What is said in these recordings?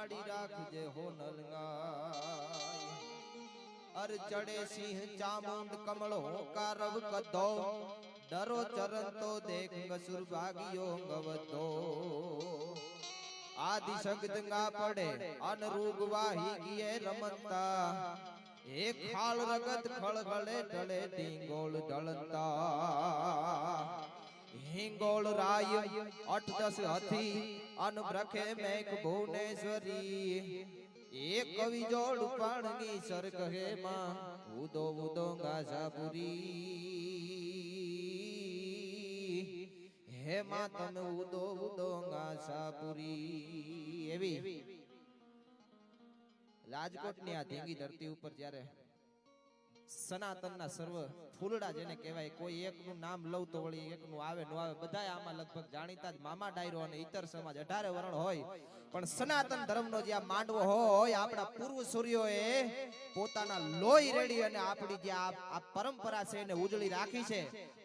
માડી રાખજે હો નલગાય અર ચડે સિંહ ચામુંડ કમળ હોકારવ કદો ડરો ચરણ તો દેખ ગસુર ભાગ્યો ગવતો આદિ શબ્દંગા પડે અનરૂગ વાહી ગયે રમતા એક ખાલ રગત ખળગળે ઢળે ઢીંગોળ ઢળતા હિંગોળ રાય 8-10 હથી અનબ્રખે મેઘ ભુવનેશ્વરી એક કવિ જોડ પાણની સર કહે માં ઉદો ઉદો ગાસાપુરી હે માં તમે ઉદો ઉદો ગાસાપુરી એવી રાજકોટની આ ધીંગી ધરતી ઉપર જ્યારે સનાતનના સર્વ ફૂલડા જેને કહેવાય કોઈ એકનું નામ લઉં તો વળી એકનું આવે નો આવે બધાય આમાં લગભગ જાણીતા જ મામા ડાયરો અને ઇતર સમાજ 18 વર્ણ હોય પણ સનાતન ધર્મનો જે આ માંડવો હોય આપણા પૂર્વ સૂર્યોએ પોતાના લોહી રેડી અને આપણી જે આ પરંપરા છે એને ઉજળી રાખી છે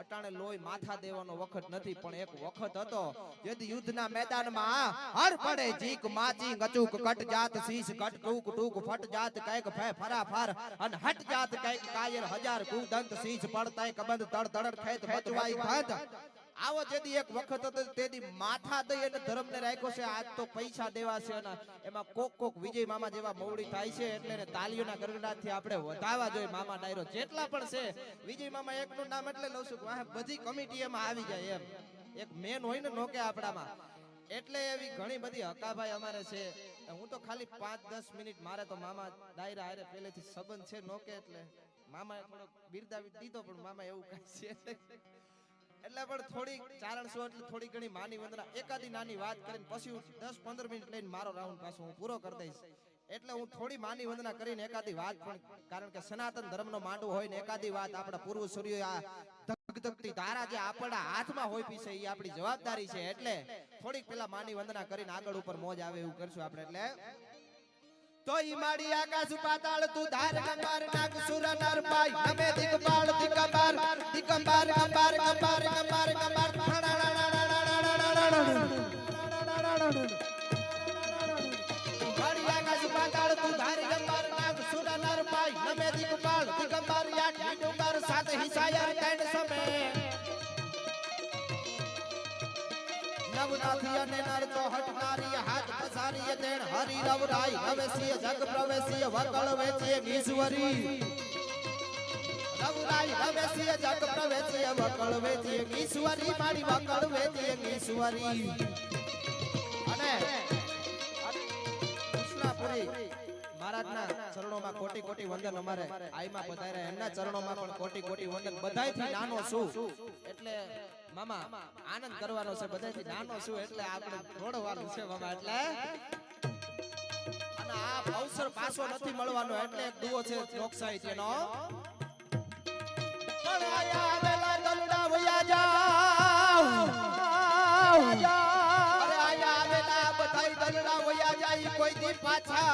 અટાણે લોહી માથા દેવાનો વખત નથી પણ એક વખત હતો જેથી યુદ્ધના મેદાનમાં હર પડે જીક માચી ગચુક કટ જાત શીશ કટ ટૂક ટૂક ફટ જાત કઈક ફે ફરાફર અને હટ જાત કઈક કાયર હજાર કુદંત શીશ પડતાય કબંધ તડ તડ ખેત બચવાઈ ઘાત આવો જેદી એક વખત હતો તેદી માથા દઈ અને ધર્મને રાખ્યો છે આજ તો પૈસા દેવા છે અને એમાં કોક કોક વિજય મામા જેવા મોવડી થાય છે એટલે ને તાલીઓના ગરગડાટથી આપણે વધાવા જોઈએ મામા ડાયરો જેટલા પણ છે વિજય મામા એકનું નામ એટલે લઉં છું વાહ બધી કમિટી એમાં આવી જાય એમ એક મેન હોય ને નોકે આપણામાં એટલે એવી ઘણી બધી હકાભાઈ અમારે છે હું તો ખાલી 5-10 મિનિટ મારે તો મામા ડાયરા હારે પહેલેથી સંબંધ છે નોકે એટલે મામાએ થોડો બિરદાવી દીધો પણ મામા એવું કઈ છે એટલે પણ થોડી ચારણસો એટલે થોડી ઘણી માની વંદના એકાદી નાની વાત કરીને પછી 10-15 મિનિટ લઈને મારો રાઉન્ડ પાછો હું પૂરો કરી દઈશ એટલે હું થોડી માની વંદના કરીને એકાદી વાત પણ કારણ કે સનાતન ધર્મનો માંડવો હોય ને એકાદી વાત આપણા પૂર્વ સૂર્યો આ ધગધગતી ધારા જે આપણા હાથમાં હોય પી છે એ આપણી જવાબદારી છે એટલે થોડીક પેલા માની વંદના કરીને આગળ ઉપર મોજ આવે એવું કરશું આપણે એટલે તો ઈ માડી આકાશ પાતાળ તું ધાર ગંબાર નાગ સુર નર પાઈ નમે દિગપાળ દિગંબાર દિગંબાર ગંબાર ગંબાર ગંબાર ગંબાર માડી આકાશ પાતાળ તું ધાર ગંબાર નાગ સુર નર પાઈ નમે દિગપાળ દિગંબાર યા ઢીડુંબર સાત હિસાયર તૈણ સમે નવનાથી અને નર તો હટનારી હાથ પસારી તેણ હરી રવરાઈ નવેસીય જગ પ્રવેશીય વકળ વેચીએ ઈશ્વરી રવરાઈ નવેસીય જગ પ્રવેશીય વકળ વેચીએ ઈશ્વરી મારી વકળ વેચીએ ઈશ્વરી અને કૃષ્ણાપુરી મહારાજના ચરણોમાં કોટી કોટી વંદન અમારે આઈમાં પધાર્યા એમના ચરણોમાં પણ કોટી કોટી વંદન બધાયથી નાનો છું એટલે મામા આનંદ કરવાનો છે બધાયથી નાનો છું એટલે આપણે દોડવાનું છે મામા એટલે અને આ અવસર પાછો નથી મળવાનો એટલે એક દુઓ છે ચોકસાઈ તેનો પણ આયા આવેલા દલડા વયા જાવ અરે આયા આવેલા બધાય દલડા વયા જાય કોઈ દી પાછા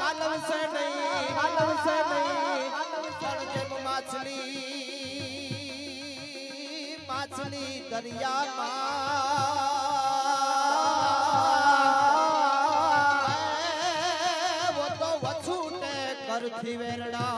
પાલવશે નહીં પણ જેમ માછલી દરિયામાં વો તો વછૂટે કરથી વેરડા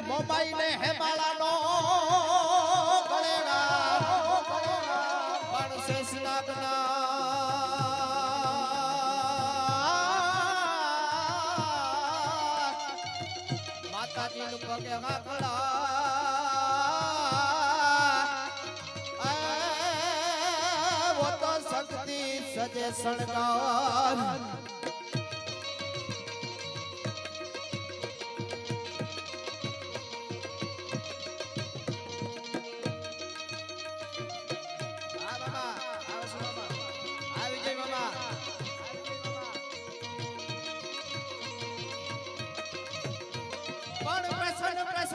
મોબાઈલ હેમાળાનો ગળેડા પણ શેષનાગના માતાજીનું પગે વાકડા વો તો શક્તિ સજે શણગાર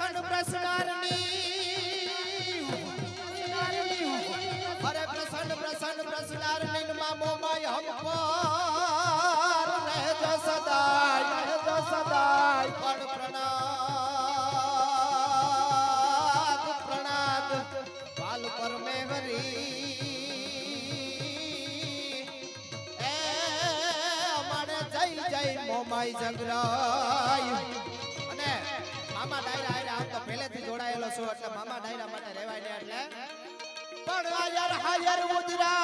પ્રસન્ન પ્રસનારની અરે પ્રસન્ન પ્રસન્ન પ્રસનારની મામો માય હમ પર રહેજો સદાય પણ પ્રણાદ પ્રણાદ પાલ પર મેઘરી એ અમારે જય જય મોમાઈ જગરાય અને મામા ડાયરા આરે આમ તો પહેલેથી જોડાયેલો છું એટલે મામા ડાયરા માટે રહેવાય ને એટલે પણ આયર હાયર ઉદરા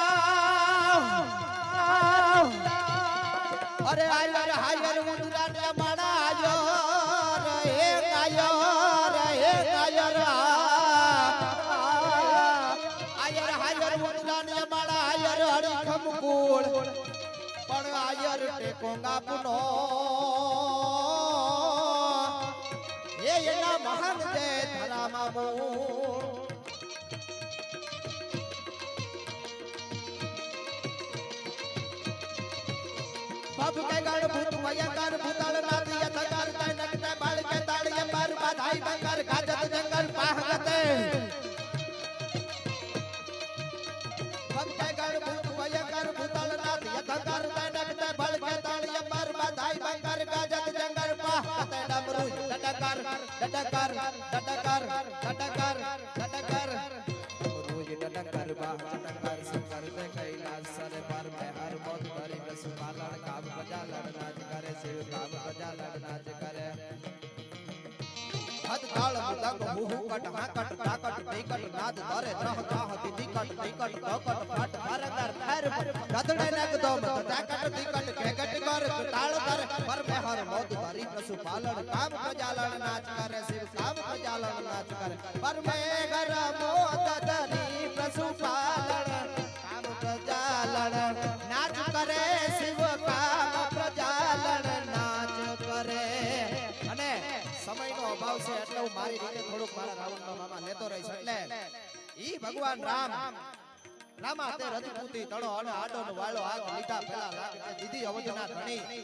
અરે આયર હાયર ઉદરા ને માણા આયર આયર હાયર ઉદરા ને માણા આયર હરિખમ કુળ પણ આયર ટેકોંગા પુનો એના મહાન જય ધરામાં મૂળ બાબુ કે ગણ ભૂત ભયંકર ભૂતળ નાથ યથકાર તય નકતે બાળ કે તાળીએ બાર બાધાઈ બંકર ગાજત જંગલ પાહગતે બાબુ કે ગણ ભૂત ભયંકર ભૂતળ નાથ યથકાર તય નકતે બાળ કે તાળીએ બાર બાધાઈ બંકર ગાજત જંગલ પાહગતે ડમરુ ડડકર ડડકર ડડકર ડડકર ડડકર રોજ ડડકર બા ડડકર શંકર તે કૈલાસ સરે પર મે હર મોત ભરી બસ પાલન કામ પ્રજા લડનાજ કરે શિવ કામ પ્રજા લડનાજ કરે હદ તાળ મૃદંગ મુહુ કટ હાકટ તાકટ ટીકટ નાદ ધરે ત્રહ ત્રહ તિકટ તિકટ તકટ ફટ ફરદર ફેર રદડે નગ દોમ તાકટ તિકટ કેકટ કર તાળ ધરે પર મે હર મોત ભરી પશુ પાલન કામ પ્રજા લડનાજ કરે શિવ કામ પ્રજા લડનાજ કરે પર મે ઘર મોત ધરી પશુ પાલન કામ પ્રજા લડ નાચ કરે શિવ કામ પ્રજા લડ નાચ કરે અને સમયનો અભાવ છે એટલે હું મારી રીતે થોડુંક મારા રાવણનો મામા લેતો રહીશ એટલે ઈ ભગવાન રામ રામા તે રતિપુતી તણો અને આડોનો વાળો આગ લીધા પેલા લાગે દીદી અવધના ધણી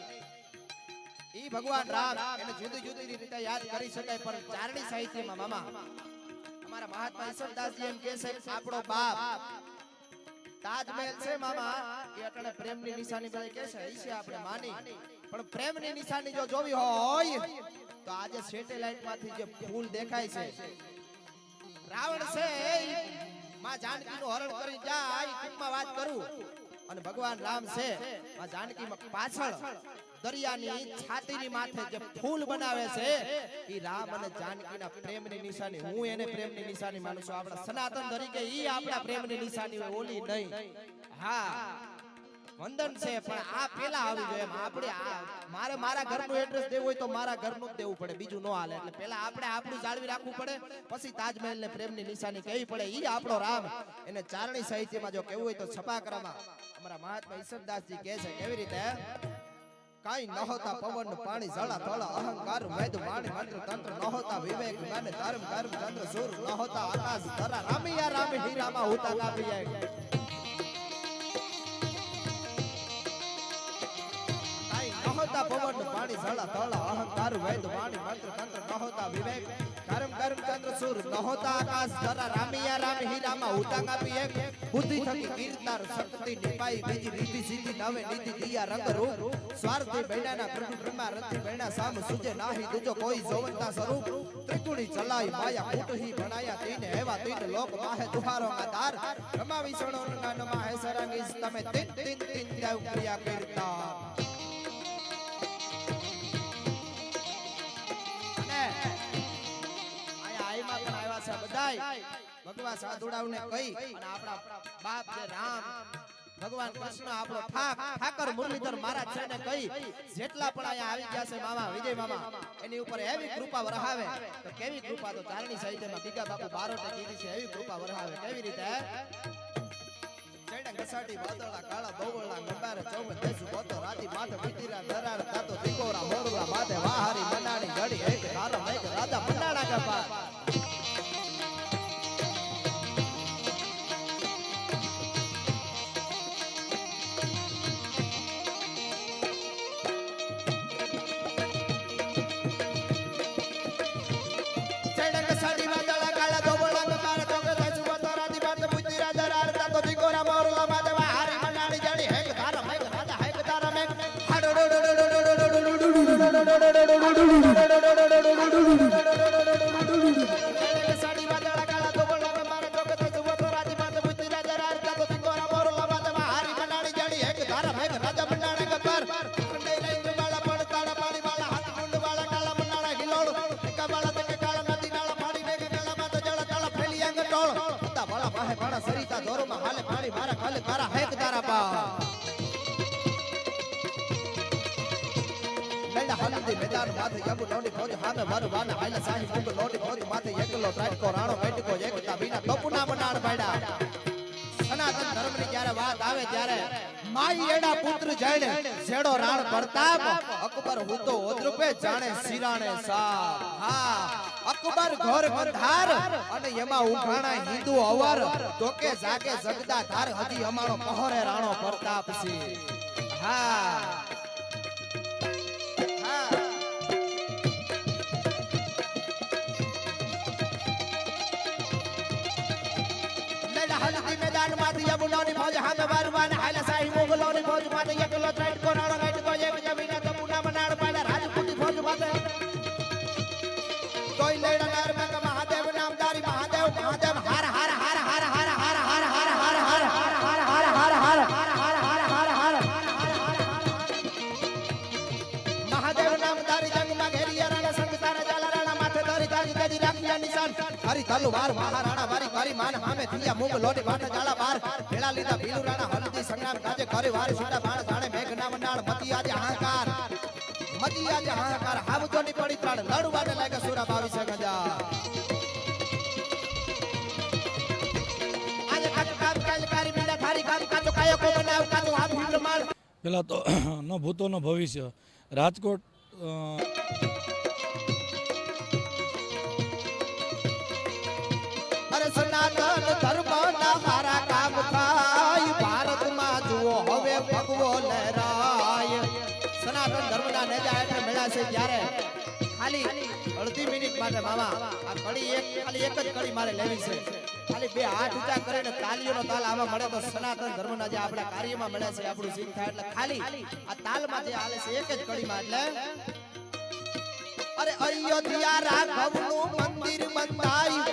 ઈ ભગવાન રામ એને જુદી જુદી રીતે યાદ કરી શકાય પણ ચારણી સાહિત્યમાં મામા અમારા મહાત્મા ઈશ્વરદાસજી એમ કહે છે આપણો બાપ તાજમહેલ છે મામા એ અટણે પ્રેમની નિશાની બધી કહે છે ઈ છે આપણે માની પણ પ્રેમની નિશાની જો જોવી હોય તો આજે સેટેલાઇટ માંથી જે ફૂલ દેખાય છે રાવણ છે માં જાનકી નું હરણ કરી જાય ટૂંકમાં વાત કરું અને ભગવાન રામ છે માં જાનકી માં પાછળ દરિયાની છાતીની માથે જે ફૂલ બનાવે છે ઈ રામ અને જાનકીના પ્રેમની નિશાની હું એને પ્રેમની નિશાની માનું છું આપણા સનાતન તરીકે ઈ આપણા પ્રેમની નિશાની હોય ઓલી નહીં હા વંદન છે પણ આ પેલા આવી જોઈએ આપણે મારે મારા ઘરનું એડ્રેસ દેવું હોય તો મારા ઘરનું જ દેવું પડે બીજું ન હાલે એટલે પેલા આપણે આપણું જાળવી રાખવું પડે પછી તાજમહેલ ને પ્રેમની નિશાની કહેવી પડે ઈ આપણો રામ એને ચારણી સાહિત્યમાં જો કહેવું હોય તો છપાકરામાં અમારા મહાત્મા ઈશ્વરદાસજી કહે છે કેવી રીતે કાઈ ન હોતા પવન પાણી જળા તળ અહંકાર વેદ વાણી મંત્ર તંત્ર ન હોતા વિવેક જ્ઞાન ધર્મ કર્મ ચંદ્ર સૂર ન હોતા આકાશ ધરા રામિયા રામ હીરામાં હોતા કાપિયા होता पवन पानी जला तला अहंकार वेद वाणी मंत्र तंत्र न होता विवेक कर्म कर्म चंद्र सूर न होता आकाश धरा रामिया राम हीरामा होता कापी एक बुद्धि थकी कीर्तार शक्ति निपाई बीजी रीति सीधी नवे नीति दिया रंग रूप स्वार्थी बैणाना प्रभु ब्रह्मा रति बैणा साम सुजे नाही दूजो कोई जोवंता स्वरूप त्रिगुणी चलाई माया कूट ही बनाया तीन एवा तीन लोक माहे दुहारो का तार ब्रह्मा विष्णु का नमा है सरंगी तमे तीन तीन तीन देव क्रिया कीर्ता ભગવાન સાધુડાઓને કહી અને આપણા બાપ જે રામ ભગવાન કૃષ્ણ આપણો ઠાકર મુરલીધર મહારાજ છે ને કહી જેટલા પણ અહીંયા આવી ગયા છે મામા વિજય મામા એની ઉપર એવી કૃપા વરહાવે તો કેવી કૃપા તો ચારણી સાહિત્યમાં બીજા બાપુ બારોટે કીધી છે એવી કૃપા વરહાવે કેવી રીતે ચૈડા ઘસાટી વાદળા કાળા બવળા નંબાર ચૌમ દેસુ બોતો રાતી માથે પીતીરા દરાર તાતો ત્રિકોરા મોરલા માથે વાહારી મનાણી ઘડી એક તારો મેઘ રાજા મંડાણા કપા મારા ખલ તારા હેક તારા બા લેડા હલદી મેદાન માથે યબુ નોની ફોજ હામે ભરવાના હાઈલા સાહી મુગ લોડી ફોજ માથે એકલો ટ્રાટકો રાણો મેટકો એકતા વિના ટપુના બનાડ પાડ્યા સનાતન ધર્મની જ્યારે વાત આવે ત્યારે માઈ એડા પુત્ર જઈને છેડો રાણ પ્રતાપ અકબર હુતો ઓદ્રપે જાણે સિરાણે સાપ હા અકબર ઘોર બંધાર અને એમાં ઉઘાણા હિન્દુ અવર તો કે જાગે જગદા ધાર હજી અમારો પહોરે રાણો પ્રતાપ છે હા मैदान माथी यमुनानी फौज हाथ बारवान हाइला साही मोगलोनी फौज माथे एकलो ट्राइट को राणो गाइट को एक जमीना तपुना बनाड़ पाड़ा राजपूती फौज माथे कोई लेड़ा नार में महादेव नामदारी महादेव महादेव हर हर हर हर हर हर हर हर हर हर हर हर हर हर हर महादेव नामदारी जंग में घेरिया राणा संगताना जाला राणा माथे धरी ताजी तेजी राखिया निशान हरी तलवार महाराणा वारी वारी मान हामे थिया मूंग लोटी बाटा जाला बार भेड़ा लीधा भीलू राणा हल्दी संग्राम काजे करे वारी सीधा बाण जाणे मेघना मंडाळ मती आज अहंकार हावतो ની પડી ત્રણ લડવાને લાગે સુરા 22 ગજા આજે કાચો કામ કાલકારી મીડા થારી કામ કાચો કાયો કો બનાવ કાચો આ ભીલ માળ પેલા તો નો ભૂતો નો ભવિષ્ય રાજકોટ અરે સનાતન ધર્મના હારા કામ થાય ભારતમાં જુઓ હવે ભગવો લહેરાય સનાતન ધર્મના નેજા એટલે મેળા છે ત્યારે ખાલી અડધી મિનિટ માટે મામા આ કડી ખાલી એક જ કડી મારે લેવી છે ખાલી બે હાથ ઊંચા કરીને તાલીઓનો તાલ આવા મળે તો સનાતન ધર્મના જે આપણા કાર્યમાં મળે છે આપણું સિદ્ધ થાય એટલે ખાલી આ તાલમાં જે હાલે છે એક જ કડીમાં એટલે અરે અયોધ્યા રાઘવનું મંદિર બંધાય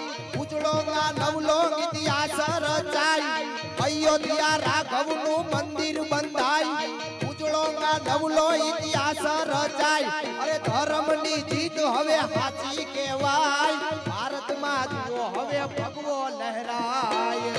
ઉજળોમાં નવલો ઇતિહાસ રચાય અયોધ્યા રાઘવનું મંદિર બંધાય ઉજળોમાં નવલો ઇતિહાસ રચાય અરે ધર્મની જીત હવે સાચી કહેવાય ભારતમાં જુઓ હવે ભગવો લહેરાય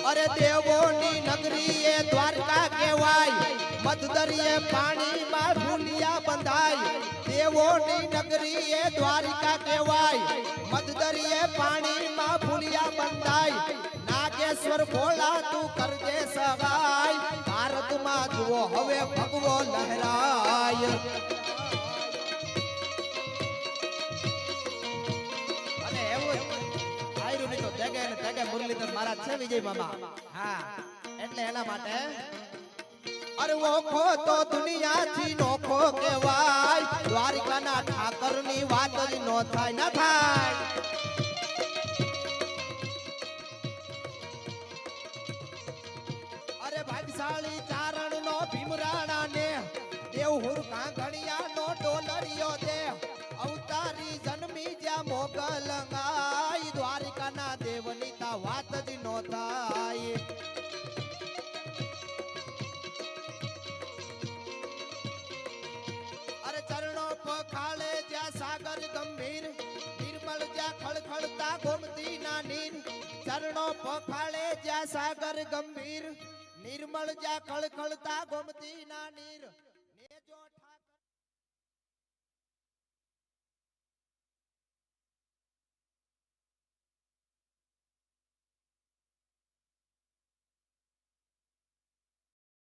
અરે દેવોની નગરી એ દ્વારકા કહેવાય મધદરિયે પાણીમાં ભૂલિયા બંધાય દેવોની નગરી એ દ્વારકા કહેવાય મધદરિયે પાણીમાં ભૂલિયા બંધાય નાગેશ્વર ભોળા તું કરજે સહાય ભારતમાં જુઓ હવે ભગવો લહેરાય અને એવું આયરું ની તો જગે ને જગે મુરલીધર મહારાજ છે વિજય મામા હા એટલે એના માટે અરે ઓખો તો દુનિયાથી નોખો કહેવાય દ્વારિકાના ઠાકરની વાત જ નો થાય ન થાય અરે ભાગશાળી ચારણ નો ભીમરાણા ને દેવહુર કાંગણિયા નો ડોલરિયો દે અવતારી જન્મી જ્યાં મોગલ ગાય દ્વારિકાના દેવની તા વાત જ નો થાય પખાળે જ્યાં સાગર ગંભીર નિર્મળ જ્યાં ખળખળતા ગોમતી ના નીર ચરણો પખાળે જ્યાં સાગર ગંભીર નિર્મળ જ્યાં ખળખળતા ગોમતી ના નીર